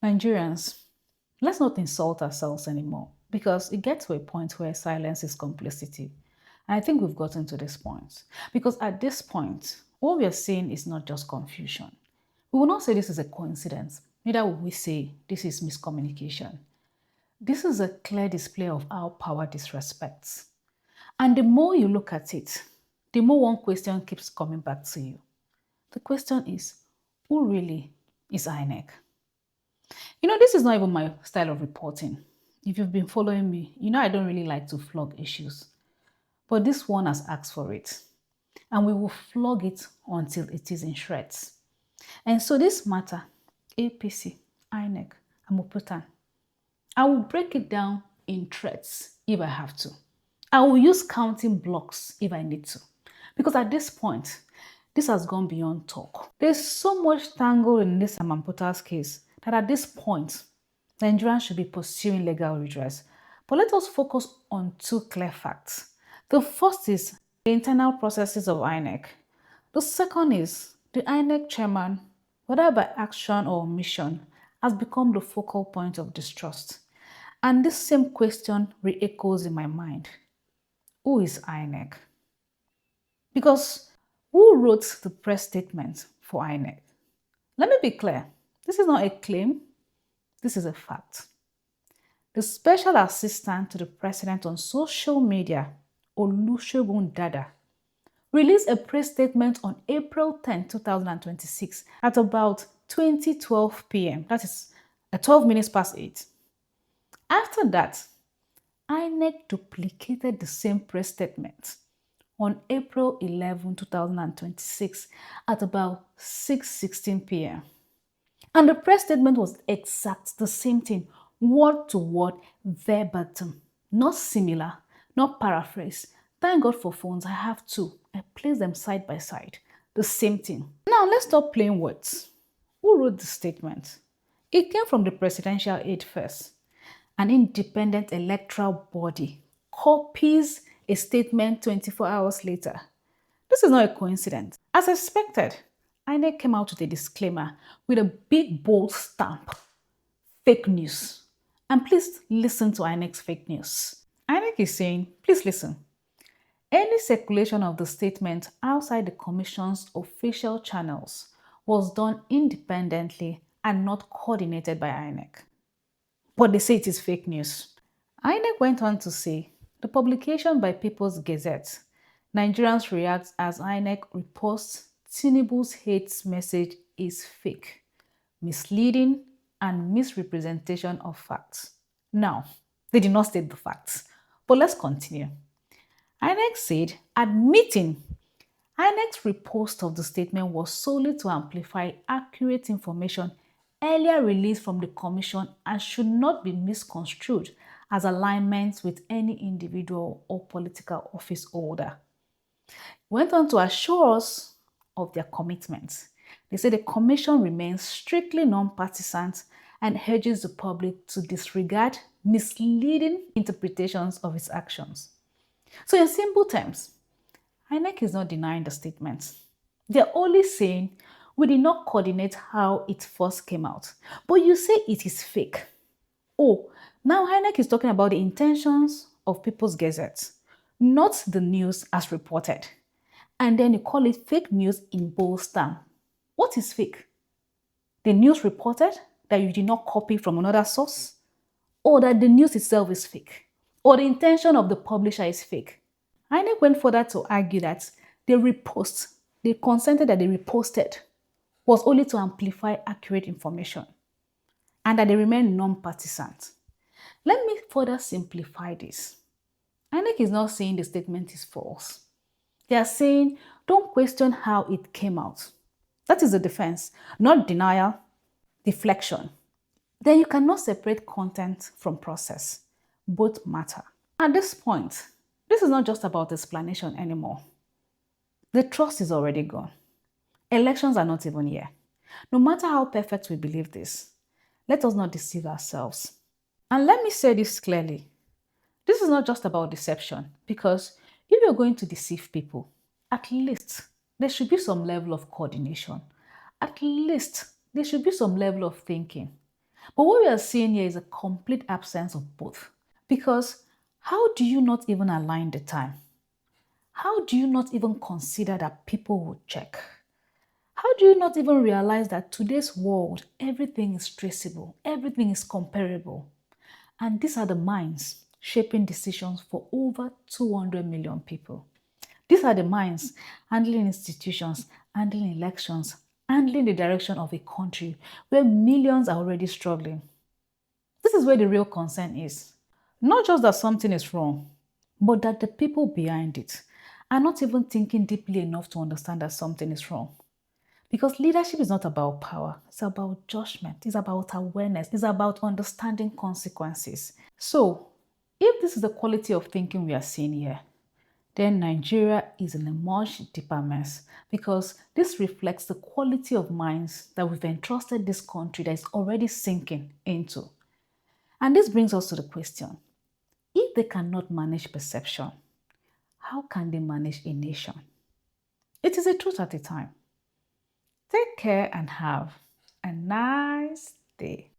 Nigerians, let's not insult ourselves anymore because it gets to a point where silence is complicity. And I think we've gotten to this point. Because at this point, what we are seeing is not just confusion. We will not say this is a coincidence, neither will we say this is miscommunication. This is a clear display of how power disrespects. And the more you look at it, the more one question keeps coming back to you. The question is, who really is INEC? This is not even my style of reporting. If you've been following me, I don't really like to flog issues. But this one has asked for it. And we will flog it until it is in shreds. And so this matter, APC, INEC, and Muputan, I will break it down in threads if I have to. I will use counting blocks if I need to. Because at this point, this has gone beyond talk. There's so much tangle in this Amamputa's case that at this point, Nigerians should be pursuing legal redress. But let us focus on two clear facts. The first is the internal processes of INEC. The second is the INEC chairman, whether by action or omission, has become the focal point of distrust. And this same question re-echoes in my mind. Who is INEC? Because who wrote the press statement for INEC? Let me be clear. This is not a claim. This is a fact. The special assistant to the president on social media, Olusegun Dada, released a press statement on April 10, 2026 at about 20:12 p.m. That is 12 minutes past 8. After that, INEC duplicated the same press statement on April 11, 2026 at about 6:16 p.m. And the press statement was exact, the same thing, word to word, verbatim, not similar, not paraphrase. Thank God for phones, I have two. I place them side by side, the same thing. Now let's stop playing words. Who wrote the statement? It came from the presidential aide first. An independent electoral body copies a statement 24 hours later. This is not a coincidence. As expected, INEC came out with a disclaimer with a big bold stamp. Fake news. And please listen to INEC's fake news. INEC is saying, please listen. Any circulation of the statement outside the Commission's official channels was done independently and not coordinated by INEC. But they say it is fake news. INEC went on to say, the publication by People's Gazette, Nigerians react as INEC reposts Tinubu's hate message is fake, misleading, and misrepresentation of facts. Now, they did not state the facts, but let's continue. INEC said, admitting INEC's repost of the statement was solely to amplify accurate information earlier released from the Commission and should not be misconstrued as alignment with any individual or political office holder. Went on to assure us of their commitment. They said the Commission remains strictly non-partisan and urges the public to disregard misleading interpretations of its actions. So in simple terms, INEC is not denying the statement. They're only saying we did not coordinate how it first came out, but you say it is fake. Oh, now INEC is talking about the intentions of People's Gazette, not the news as reported. And then you call it fake news in bold stamp. What is fake? The news reported that you did not copy from another source? Or that the news itself is fake? Or the intention of the publisher is fake? INEC went further to argue that they consented that they reposted was only to amplify accurate information and that they remain non-partisan. Let me further simplify this. INEC is not saying the statement is false. They are saying, don't question how it came out. That is the defense, not denial, deflection. Then you cannot separate content from process. Both matter. At this point, this is not just about explanation anymore. The trust is already gone. Elections are not even here. No matter how perfect we believe this, let us not deceive ourselves. And let me say this clearly. This is not just about deception, because if you're going to deceive people, at least there should be some level of coordination. At least there should be some level of thinking. But what we are seeing here is a complete absence of both. Because how do you not even align the time? How do you not even consider that people will check? How do you not even realize that today's world, everything is traceable, everything is comparable? And these are the minds shaping decisions for over 200 million people. These are the minds handling institutions, handling elections, handling the direction of a country where millions are already struggling. This is where the real concern is. Not just that something is wrong, but that the people behind it are not even thinking deeply enough to understand that something is wrong. Because leadership is not about power, it's about judgment, it's about awareness, it's about understanding consequences. So, if this is the quality of thinking we are seeing here, then Nigeria is in a much deeper mess because this reflects the quality of minds that we've entrusted this country that is already sinking into. And this brings us to the question, if they cannot manage perception, how can they manage a nation? It is a truth at a time. Take care and have a nice day.